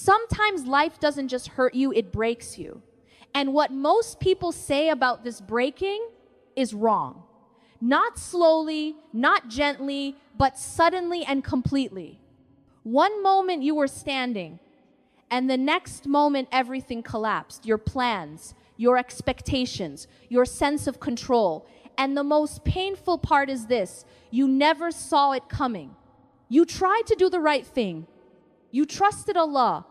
Sometimes life doesn't just hurt you, it breaks you. And what most people say about this breaking is wrong. Not slowly, not gently, but suddenly and completely. One moment you were standing, and the next moment everything collapsed. Your plans, your expectations, your sense of control. And the most painful part is this: you never saw it coming. You tried to do the right thing. You trusted Allah.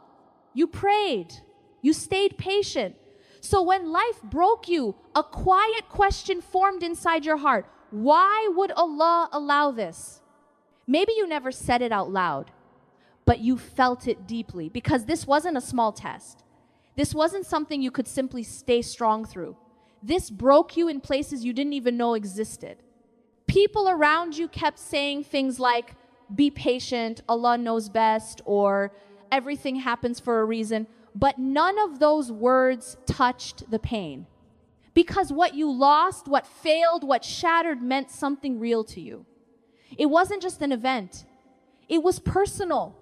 You prayed. You stayed patient. So when life broke you, a quiet question formed inside your heart. Why would Allah allow this? Maybe you never said it out loud, but you felt it deeply, because this wasn't a small test. This wasn't something you could simply stay strong through. This broke you in places you didn't even know existed. People around you kept saying things like, be patient, Allah knows best, or everything happens for a reason. But none of those words touched the pain. Because what you lost, what failed, what shattered meant something real to you. It wasn't just an event. It was personal.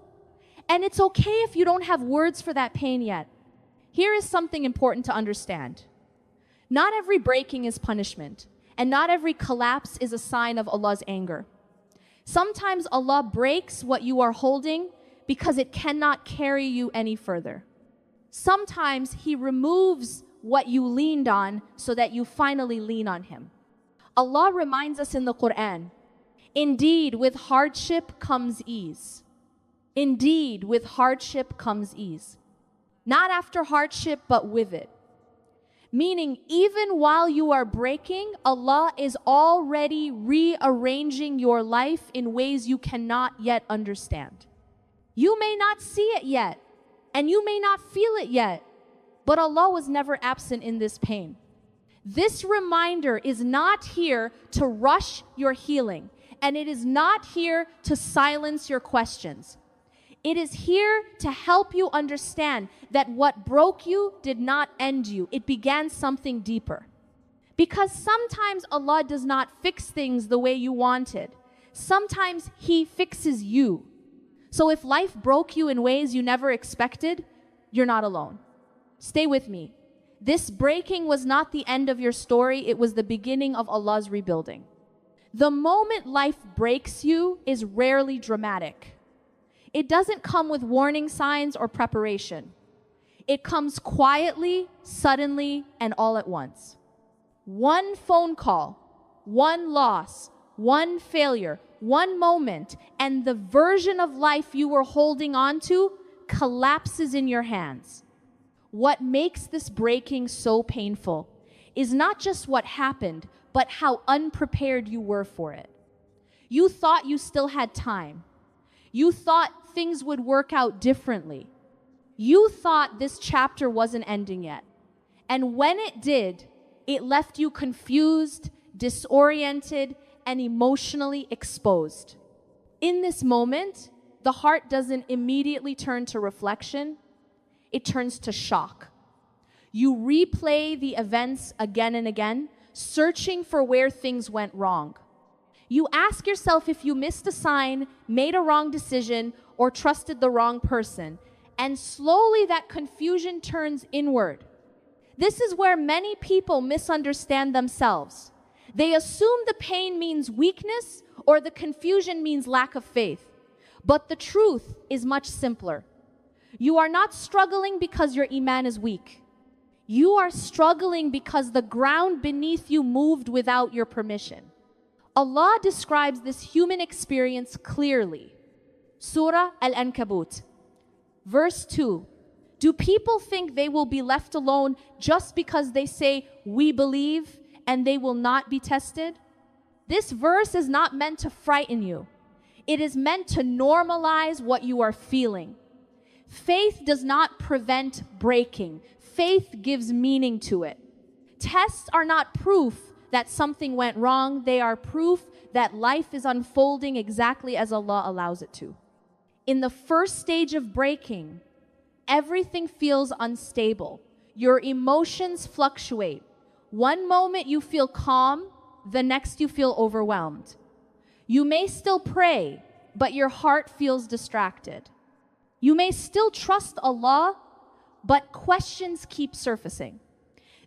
And it's okay if you don't have words for that pain yet. Here is something important to understand. Not every breaking is punishment, and not every collapse is a sign of Allah's anger. Sometimes Allah breaks what you are holding because it cannot carry you any further. Sometimes He removes what you leaned on so that you finally lean on Him. Allah reminds us in the Quran, indeed, with hardship comes ease. Indeed, with hardship comes ease. Not after hardship, but with it. Meaning, even while you are breaking, Allah is already rearranging your life in ways you cannot yet understand. You may not see it yet, and you may not feel it yet, but Allah was never absent in this pain. This reminder is not here to rush your healing, and it is not here to silence your questions. It is here to help you understand that what broke you did not end you. It began something deeper. Because sometimes Allah does not fix things the way you wanted. Sometimes He fixes you. So if life broke you in ways you never expected, you're not alone. Stay with me. This breaking was not the end of your story. It was the beginning of Allah's rebuilding. The moment life breaks you is rarely dramatic. It doesn't come with warning signs or preparation. It comes quietly, suddenly, and all at once. One phone call, one loss, one failure, one moment, and the version of life you were holding on to collapses in your hands. What makes this breaking so painful is not just what happened, but how unprepared you were for it. You thought you still had time. You thought things would work out differently. You thought this chapter wasn't ending yet. And when it did, it left you confused, disoriented, and emotionally exposed. In this moment, the heart doesn't immediately turn to reflection, it turns to shock. You replay the events again and again, searching for where things went wrong. You ask yourself if you missed a sign, made a wrong decision, or trusted the wrong person. And slowly that confusion turns inward. This is where many people misunderstand themselves. They assume the pain means weakness or the confusion means lack of faith. But the truth is much simpler. You are not struggling because your iman is weak. You are struggling because the ground beneath you moved without your permission. Allah describes this human experience clearly. Surah Al-Ankabut, verse 2. Do people think they will be left alone just because they say, we believe, and they will not be tested? This verse is not meant to frighten you. It is meant to normalize what you are feeling. Faith does not prevent breaking. Faith gives meaning to it. Tests are not proof that something went wrong. They are proof that life is unfolding exactly as Allah allows it to. In the first stage of breaking, everything feels unstable. Your emotions fluctuate. One moment you feel calm, the next you feel overwhelmed. You may still pray, but your heart feels distracted. You may still trust Allah, but questions keep surfacing.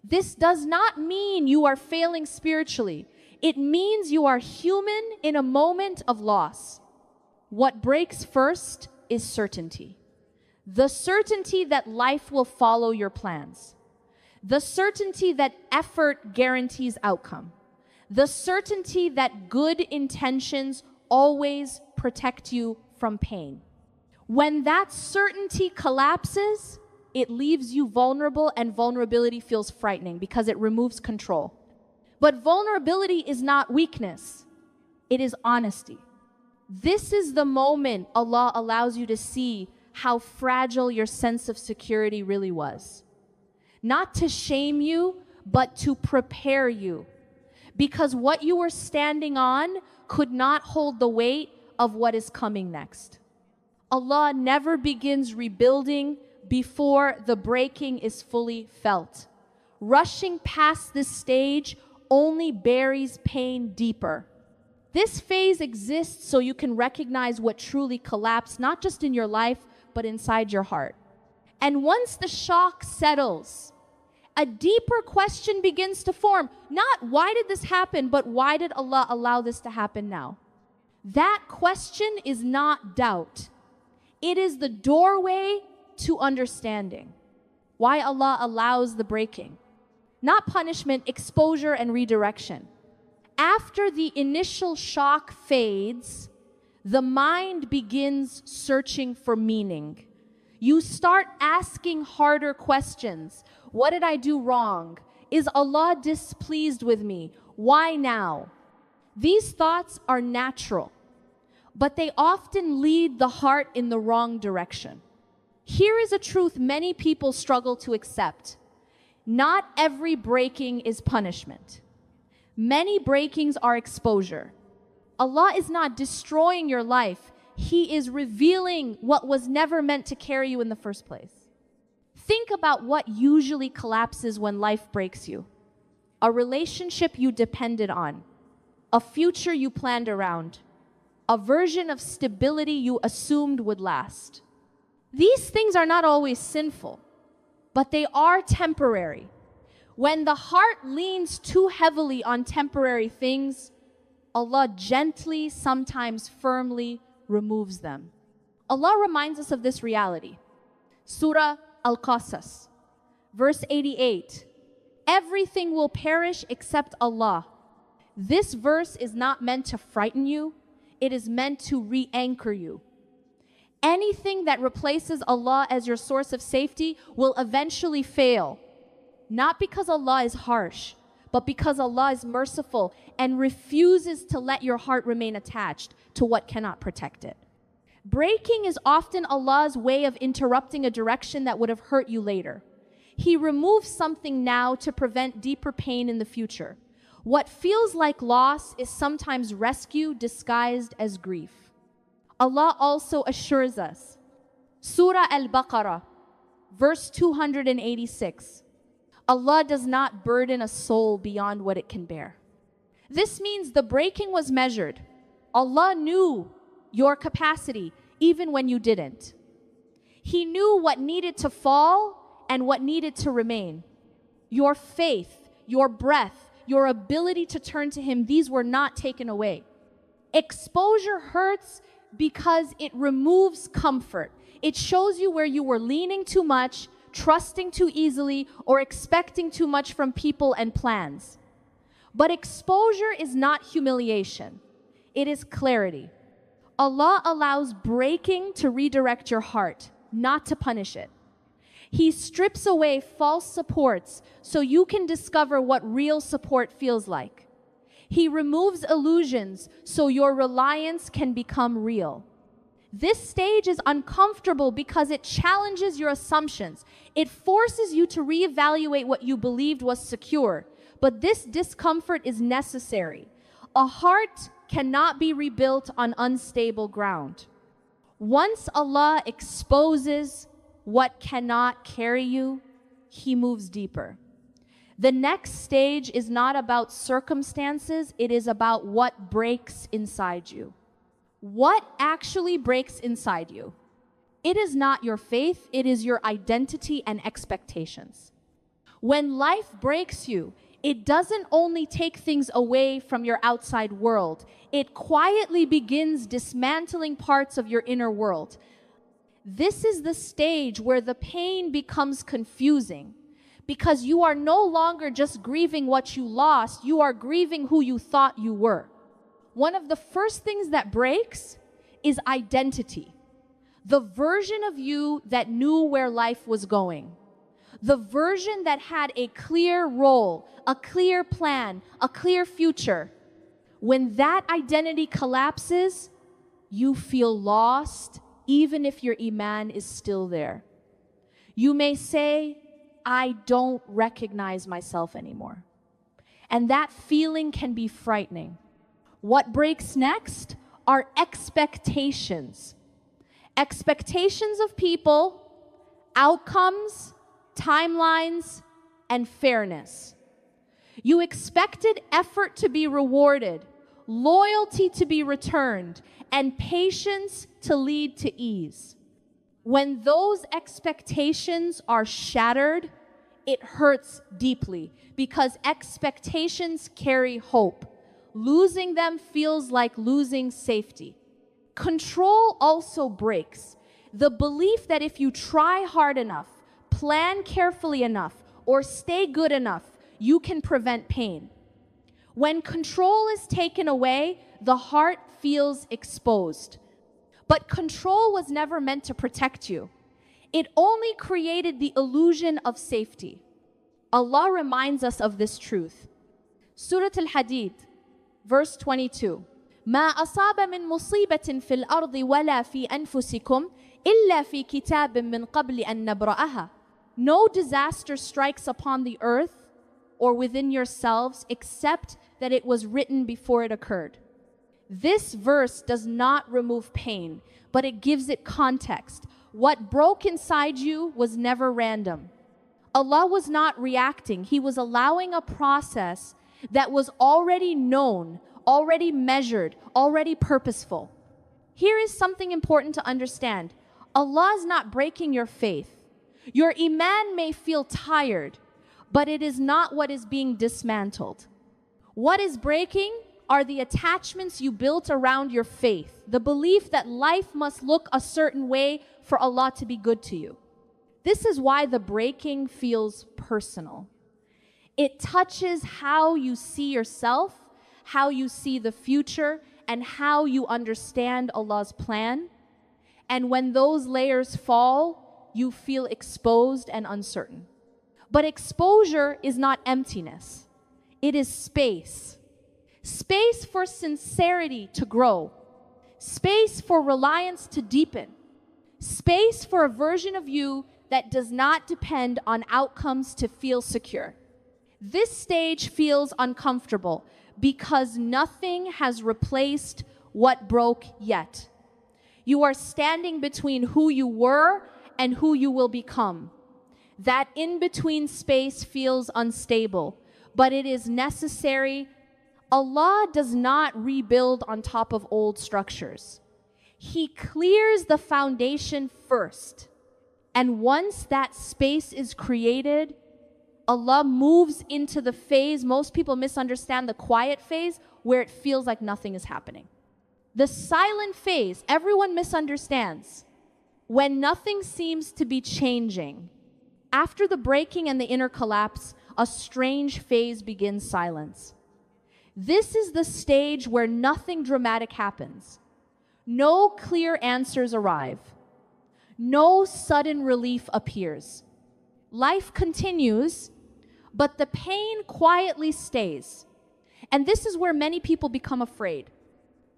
This does not mean you are failing spiritually. It means you are human in a moment of loss. What breaks first is certainty. The certainty that life will follow your plans. The certainty that effort guarantees outcome. The certainty that good intentions always protect you from pain. When that certainty collapses, it leaves you vulnerable, and vulnerability feels frightening because it removes control. But vulnerability is not weakness. It is honesty. This is the moment Allah allows you to see how fragile your sense of security really was. Not to shame you, but to prepare you. Because what you were standing on could not hold the weight of what is coming next. Allah never begins rebuilding before the breaking is fully felt. Rushing past this stage only buries pain deeper. This phase exists so you can recognize what truly collapsed, not just in your life, but inside your heart. And once the shock settles, a deeper question begins to form. Not why did this happen, but why did Allah allow this to happen now? That question is not doubt. It is the doorway to understanding. Why Allah allows the breaking. Not punishment, exposure, and redirection. After the initial shock fades, the mind begins searching for meaning. You start asking harder questions. What did I do wrong? Is Allah displeased with me? Why now? These thoughts are natural, but they often lead the heart in the wrong direction. Here is a truth many people struggle to accept. Not every breaking is punishment. Many breakings are exposure. Allah is not destroying your life. He is revealing what was never meant to carry you in the first place. Think about what usually collapses when life breaks you. A relationship you depended on. A future you planned around. A version of stability you assumed would last. These things are not always sinful, but they are temporary. When the heart leans too heavily on temporary things, Allah gently, sometimes firmly, removes them. Allah reminds us of this reality. Surah Al-Qasas, verse 88. Everything will perish except Allah. This verse is not meant to frighten you. It is meant to re-anchor you. Anything that replaces Allah as your source of safety will eventually fail. Not because Allah is harsh, but because Allah is merciful and refuses to let your heart remain attached to what cannot protect it. Breaking is often Allah's way of interrupting a direction that would have hurt you later. He removes something now to prevent deeper pain in the future. What feels like loss is sometimes rescue disguised as grief. Allah also assures us. Surah Al-Baqarah, verse 286. Allah does not burden a soul beyond what it can bear. This means the breaking was measured. Allah knew your capacity even when you didn't. He knew what needed to fall and what needed to remain. Your faith, your breath, your ability to turn to Him, these were not taken away. Exposure hurts because it removes comfort. It shows you where you were leaning too much, trusting too easily, or expecting too much from people and plans. But exposure is not humiliation. It is clarity. Allah allows breaking to redirect your heart, not to punish it. He strips away false supports so you can discover what real support feels like. He removes illusions so your reliance can become real. This stage is uncomfortable because it challenges your assumptions. It forces you to reevaluate what you believed was secure. But this discomfort is necessary. A heart cannot be rebuilt on unstable ground. Once Allah exposes what cannot carry you, He moves deeper. The next stage is not about circumstances, it is about what breaks inside you. What actually breaks inside you? It is not your faith, it is your identity and expectations. When life breaks you, it doesn't only take things away from your outside world, it quietly begins dismantling parts of your inner world. This is the stage where the pain becomes confusing, because you are no longer just grieving what you lost, you are grieving who you thought you were. One of the first things that breaks is identity. The version of you that knew where life was going. The version that had a clear role, a clear plan, a clear future. When that identity collapses, you feel lost, even if your iman is still there. You may say, I don't recognize myself anymore. And that feeling can be frightening. What breaks next are expectations. Expectations of people, outcomes, timelines, and fairness. You expected effort to be rewarded, loyalty to be returned, and patience to lead to ease. When those expectations are shattered, it hurts deeply because expectations carry hope. Losing them feels like losing safety. Control also breaks. The belief that if you try hard enough, plan carefully enough, or stay good enough, you can prevent pain. When control is taken away, the heart feels exposed. But control was never meant to protect you. It only created the illusion of safety. Allah reminds us of this truth. Surah Al-Hadid, verse 22. ما أصاب من مصيبة في الأرض ولا في أنفسكم إلا في كتاب من قبل أن نبرأها. No disaster strikes upon the earth or within yourselves except that it was written before it occurred. This verse does not remove pain, but it gives it context. What broke inside you was never random. Allah was not reacting. He was allowing a process that was already known, already measured, already purposeful. Here is something important to understand. Allah is not breaking your faith. Your iman may feel tired, but it is not what is being dismantled. What is breaking are the attachments you built around your faith, the belief that life must look a certain way for Allah to be good to you. This is why the breaking feels personal. It touches how you see yourself, how you see the future, and how you understand Allah's plan. And when those layers fall, you feel exposed and uncertain. But exposure is not emptiness. It is space. Space for sincerity to grow. Space for reliance to deepen. Space for a version of you that does not depend on outcomes to feel secure. This stage feels uncomfortable because nothing has replaced what broke yet. You are standing between who you were and who you will become. That in-between space feels unstable, but it is necessary. Allah does not rebuild on top of old structures. He clears the foundation first. And once that space is created, Allah moves into the phase, most people misunderstand the quiet phase, where it feels like nothing is happening. The silent phase, everyone misunderstands. When nothing seems to be changing, after the breaking and the inner collapse, a strange phase begins silence. This is the stage where nothing dramatic happens. No clear answers arrive. No sudden relief appears. Life continues, but the pain quietly stays. And this is where many people become afraid.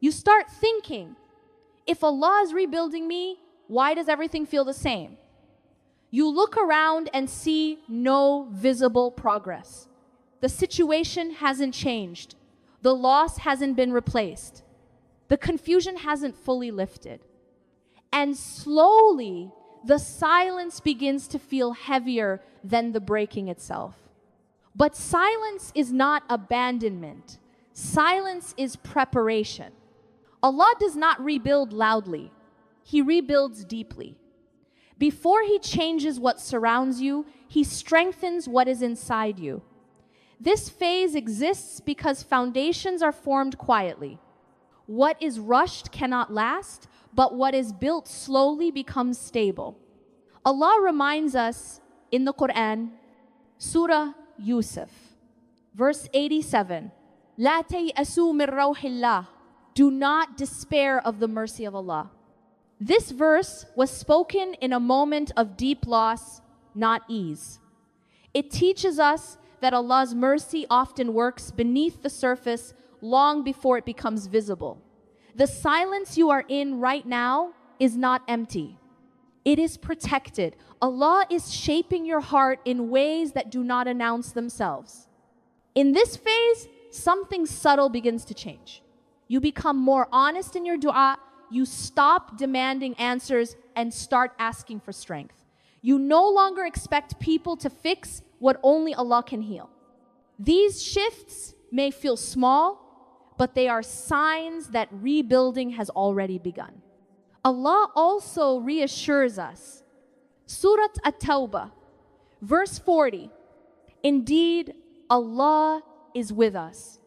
You start thinking, if Allah is rebuilding me, why does everything feel the same? You look around and see no visible progress. The situation hasn't changed. The loss hasn't been replaced. The confusion hasn't fully lifted. And slowly, the silence begins to feel heavier than the breaking itself. But silence is not abandonment. Silence is preparation. Allah does not rebuild loudly. He rebuilds deeply. Before He changes what surrounds you, He strengthens what is inside you. This phase exists because foundations are formed quietly. What is rushed cannot last, but what is built slowly becomes stable. Allah reminds us in the Quran, Surah Yusuf, verse 87, لا تيأسوا من روح الله. Do not despair of the mercy of Allah. This verse was spoken in a moment of deep loss, not ease. It teaches us that Allah's mercy often works beneath the surface long before it becomes visible. The silence you are in right now is not empty. It is protected. Allah is shaping your heart in ways that do not announce themselves. In this phase, something subtle begins to change. You become more honest in your dua. You stop demanding answers and start asking for strength. You no longer expect people to fix what only Allah can heal. These shifts may feel small, but they are signs that rebuilding has already begun. Allah also reassures us. Surah At-Tawbah, verse 40. Indeed, Allah is with us.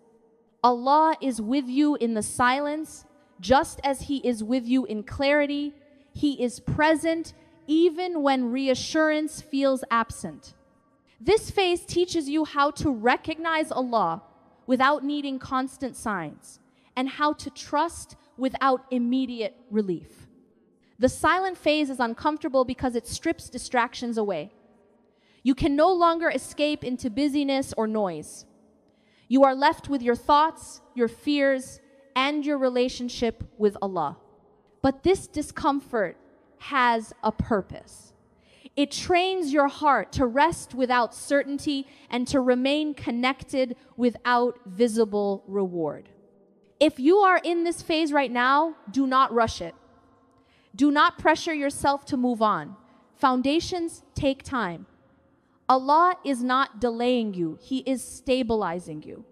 Allah is with you in the silence, just as He is with you in clarity. He is present even when reassurance feels absent. This phase teaches you how to recognize Allah without needing constant signs, and how to trust without immediate relief. The silent phase is uncomfortable because it strips distractions away. You can no longer escape into busyness or noise. You are left with your thoughts, your fears, and your relationship with Allah. But this discomfort has a purpose. It trains your heart to rest without certainty and to remain connected without visible reward. If you are in this phase right now, do not rush it. Do not pressure yourself to move on. Foundations take time. Allah is not delaying you. He is stabilizing you.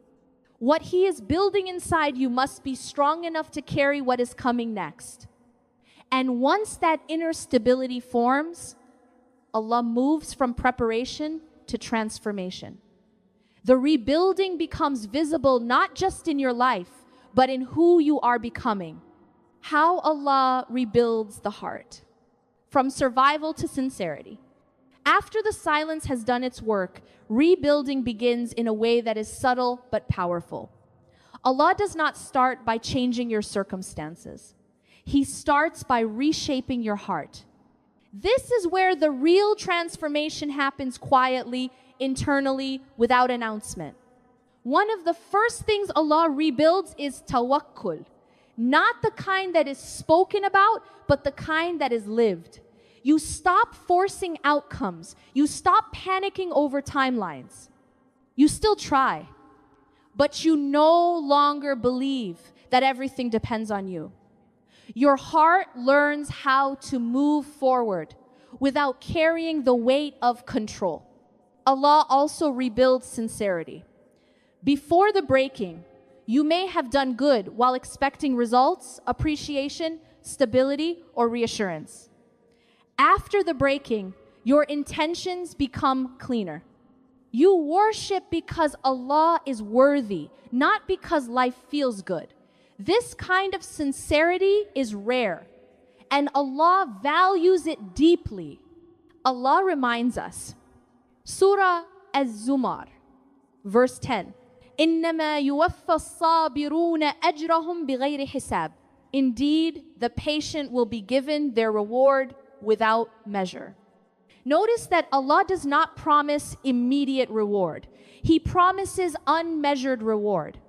What He is building inside you must be strong enough to carry what is coming next. And once that inner stability forms, Allah moves from preparation to transformation. The rebuilding becomes visible not just in your life, but in who you are becoming. How Allah rebuilds the heart. From survival to sincerity. After the silence has done its work, rebuilding begins in a way that is subtle but powerful. Allah does not start by changing your circumstances. He starts by reshaping your heart. This is where the real transformation happens quietly, internally, without announcement. One of the first things Allah rebuilds is Tawakkul. Not the kind that is spoken about, but the kind that is lived. You stop forcing outcomes. You stop panicking over timelines. You still try, but you no longer believe that everything depends on you. Your heart learns how to move forward without carrying the weight of control. Allah also rebuilds sincerity. Before the breaking, you may have done good while expecting results, appreciation, stability, or reassurance. After the breaking, your intentions become cleaner. You worship because Allah is worthy, not because life feels good. This kind of sincerity is rare, and Allah values it deeply. Allah reminds us, Surah Az-Zumar, verse 10, إِنَّمَا يُوَفَّى الصَّابِرُونَ أَجْرَهُمْ بِغَيْرِ حِسَابٍ. Indeed, the patient will be given their reward without measure. Notice that Allah does not promise immediate reward. He promises unmeasured reward.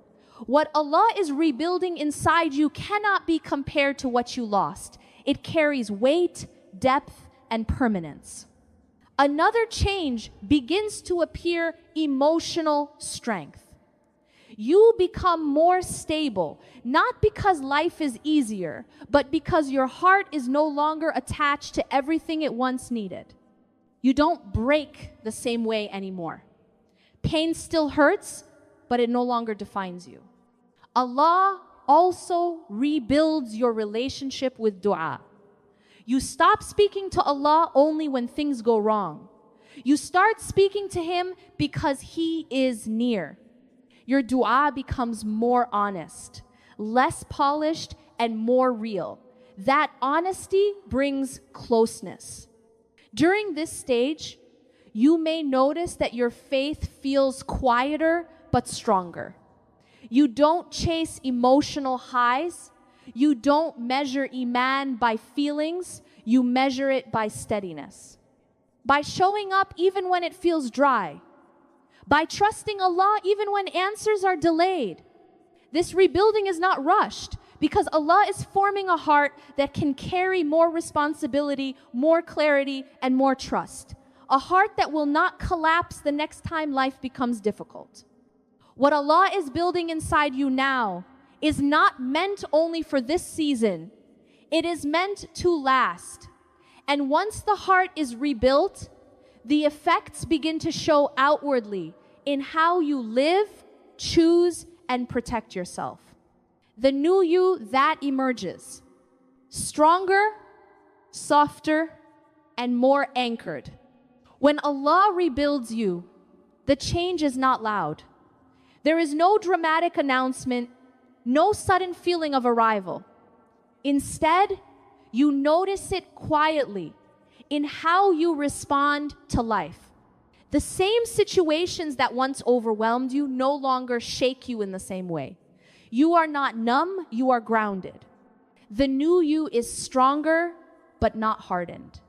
What Allah is rebuilding inside you cannot be compared to what you lost. It carries weight, depth, and permanence. Another change begins to appear: emotional strength. You become more stable, not because life is easier, but because your heart is no longer attached to everything it once needed. You don't break the same way anymore. Pain still hurts, but it no longer defines you. Allah also rebuilds your relationship with dua. You stop speaking to Allah only when things go wrong. You start speaking to Him because He is near. Your dua becomes more honest, less polished, and more real. That honesty brings closeness. During this stage, you may notice that your faith feels quieter but stronger. You don't chase emotional highs. You don't measure Iman by feelings. You measure it by steadiness. By showing up even when it feels dry. By trusting Allah even when answers are delayed. This rebuilding is not rushed because Allah is forming a heart that can carry more responsibility, more clarity, and more trust. A heart that will not collapse the next time life becomes difficult. What Allah is building inside you now is not meant only for this season. It is meant to last. And once the heart is rebuilt, the effects begin to show outwardly in how you live, choose, and protect yourself. The new you that emerges, stronger, softer, and more anchored. When Allah rebuilds you, the change is not loud. There is no dramatic announcement, no sudden feeling of arrival. Instead, you notice it quietly in how you respond to life. The same situations that once overwhelmed you no longer shake you in the same way. You are not numb, you are grounded. The new you is stronger, but not hardened.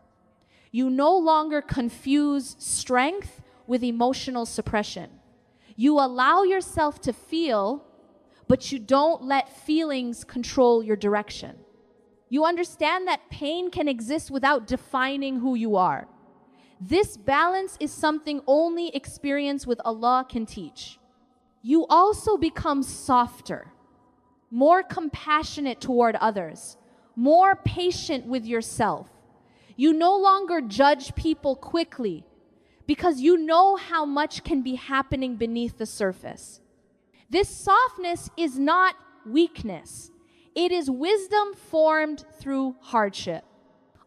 You no longer confuse strength with emotional suppression. You allow yourself to feel, but you don't let feelings control your direction. You understand that pain can exist without defining who you are. This balance is something only experience with Allah can teach. You also become softer, more compassionate toward others, more patient with yourself. You no longer judge people quickly because you know how much can be happening beneath the surface. This softness is not weakness. It is wisdom formed through hardship.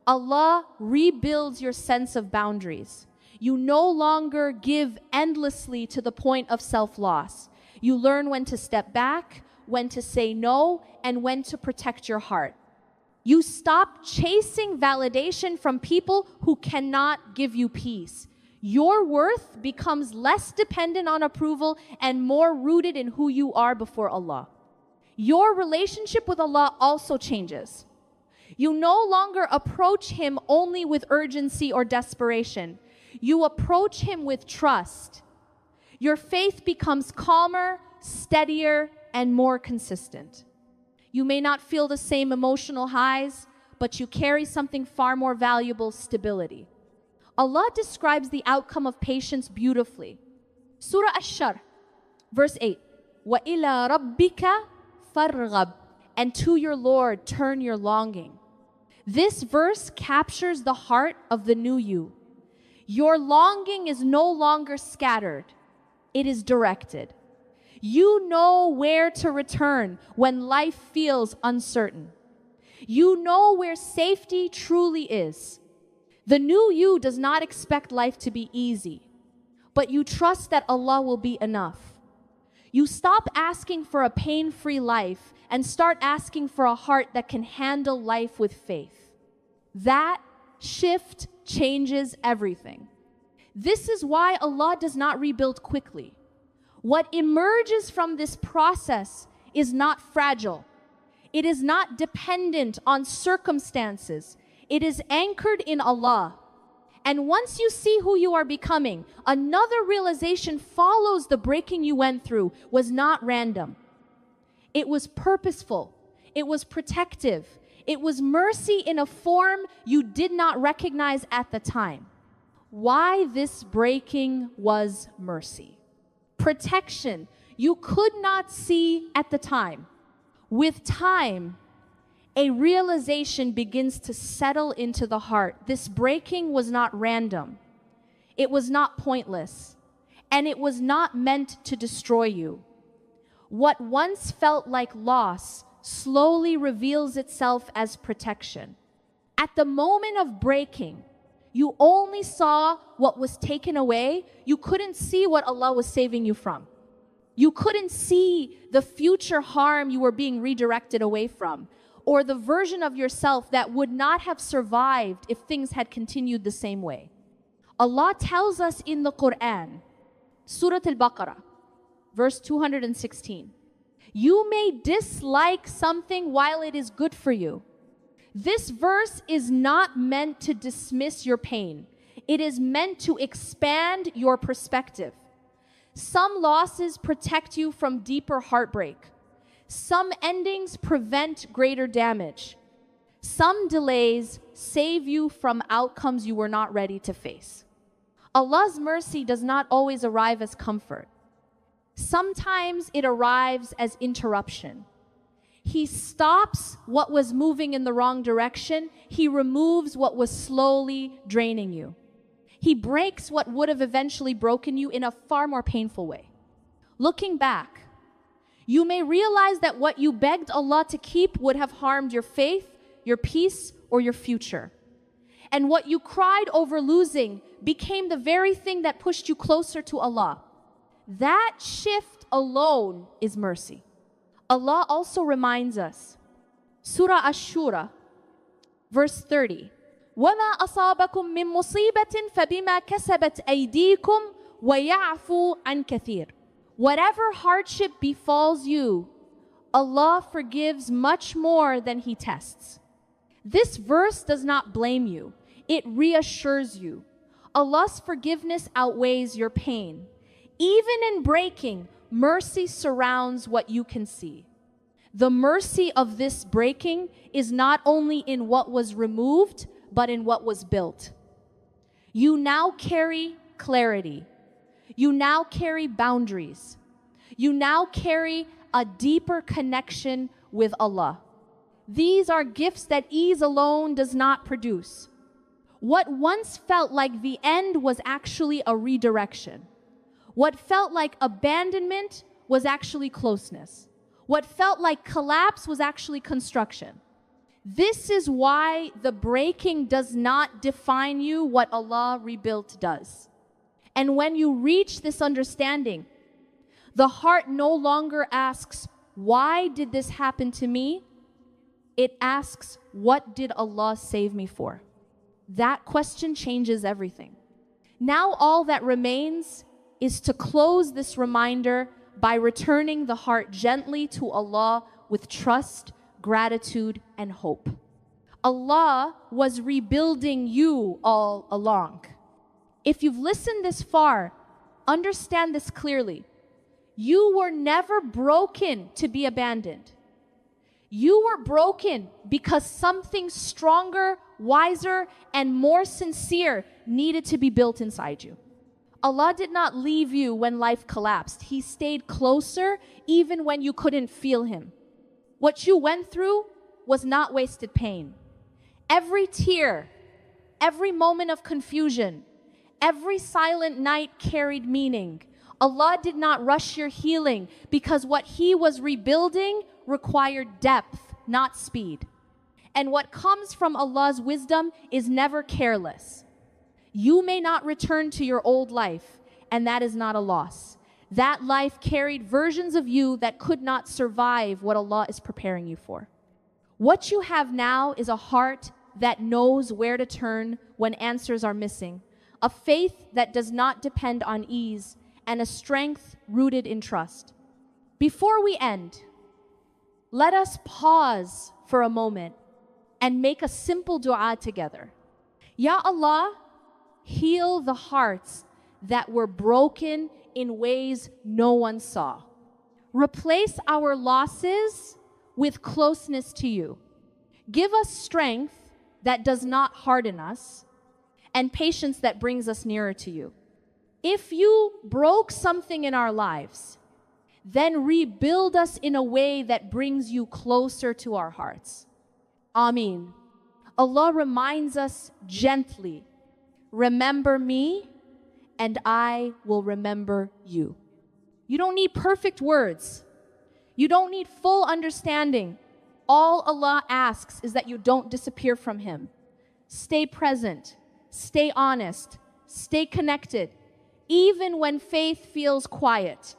Allah rebuilds your sense of boundaries. You no longer give endlessly to the point of self-loss. You learn when to step back, when to say no, and when to protect your heart. You stop chasing validation from people who cannot give you peace. Your worth becomes less dependent on approval and more rooted in who you are before Allah. Your relationship with Allah also changes. You no longer approach Him only with urgency or desperation. You approach Him with trust. Your faith becomes calmer, steadier, and more consistent. You may not feel the same emotional highs, but you carry something far more valuable: stability. Allah describes the outcome of patience beautifully. Surah Ash-Sharh, verse 8. وَإِلَىٰ رَبِّكَ فَارْغَبْ. And to your Lord turn your longing. This verse captures the heart of the new you. Your longing is no longer scattered. It is directed. You know where to return when life feels uncertain. You know where safety truly is. The new you does not expect life to be easy, but you trust that Allah will be enough. You stop asking for a pain-free life and start asking for a heart that can handle life with faith. That shift changes everything. This is why Allah does not rebuild quickly. What emerges from this process is not fragile. It is not dependent on circumstances. It is anchored in Allah. And once you see who you are becoming, another realization follows the breaking you went through was not random. It was purposeful. It was protective. It was mercy in a form you did not recognize at the time. Why this breaking was mercy. Protection you could not see at the time. With time, a realization begins to settle into the heart. This breaking was not random. It was not pointless. And it was not meant to destroy you. What once felt like loss slowly reveals itself as protection. At the moment of breaking, you only saw what was taken away. You couldn't see what Allah was saving you from. You couldn't see the future harm you were being redirected away from, or the version of yourself that would not have survived if things had continued the same way. Allah tells us in the Quran, Surah Al-Baqarah, verse 216, you may dislike something while it is good for you. This verse is not meant to dismiss your pain. It is meant to expand your perspective. Some losses protect you from deeper heartbreak. Some endings prevent greater damage. Some delays save you from outcomes you were not ready to face. Allah's mercy does not always arrive as comfort. Sometimes it arrives as interruption. He stops what was moving in the wrong direction. He removes what was slowly draining you. He breaks what would have eventually broken you in a far more painful way. Looking back, you may realize that what you begged Allah to keep would have harmed your faith, your peace, or your future. And what you cried over losing became the very thing that pushed you closer to Allah. That shift alone is mercy. Allah also reminds us, Surah Ash-Shura, verse 30, وَمَا أَصَابَكُم مِّن مُّصِيبَةٍ فَبِمَا كَسَبَتْ أَيْدِيكُمْ وَيَعْفُو عَنْ كَثِيرٍ. Whatever hardship befalls you, Allah forgives much more than He tests. This verse does not blame you. It reassures you. Allah's forgiveness outweighs your pain. Even in breaking, mercy surrounds what you can see. The mercy of this breaking is not only in what was removed, but in what was built. You now carry clarity. You now carry boundaries. You now carry a deeper connection with Allah. These are gifts that ease alone does not produce. What once felt like the end was actually a redirection. What felt like abandonment was actually closeness. What felt like collapse was actually construction. This is why the breaking does not define you. What Allah rebuilt does. And when you reach this understanding, the heart no longer asks, why did this happen to me? It asks, what did Allah save me for? That question changes everything. Now all that remains is to close this reminder by returning the heart gently to Allah with trust, gratitude, and hope. Allah was rebuilding you all along. If you've listened this far, understand this clearly. You were never broken to be abandoned. You were broken because something stronger, wiser, and more sincere needed to be built inside you. Allah did not leave you when life collapsed. He stayed closer even when you couldn't feel Him. What you went through was not wasted pain. Every tear, every moment of confusion, every silent night carried meaning. Allah did not rush your healing because what He was rebuilding required depth, not speed. And what comes from Allah's wisdom is never careless. You may not return to your old life, and that is not a loss. That life carried versions of you that could not survive what Allah is preparing you for. What you have now is a heart that knows where to turn when answers are missing, a faith that does not depend on ease, and a strength rooted in trust. Before we end, let us pause for a moment and make a simple dua together. Ya Allah, heal the hearts that were broken in ways no one saw. Replace our losses with closeness to you. Give us strength that does not harden us and patience that brings us nearer to you. If you broke something in our lives, then rebuild us in a way that brings you closer to our hearts. Ameen. Allah reminds us gently, remember me and I will remember you. You don't need perfect words. You don't need full understanding. All Allah asks is that you don't disappear from Him. Stay present, stay honest, stay connected, even when faith feels quiet.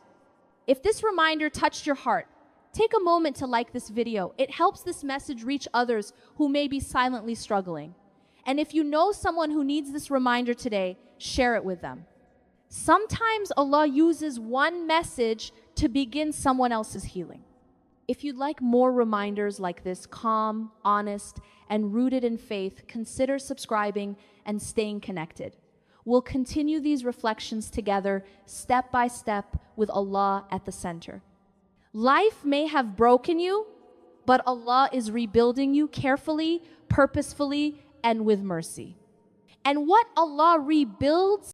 If this reminder touched your heart, take a moment to like this video. It helps this message reach others who may be silently struggling. And if you know someone who needs this reminder today, share it with them. Sometimes Allah uses one message to begin someone else's healing. If you'd like more reminders like this, calm, honest, and rooted in faith, consider subscribing and staying connected. We'll continue these reflections together, step by step, with Allah at the center. Life may have broken you, but Allah is rebuilding you carefully, purposefully, and with mercy. And what Allah rebuilds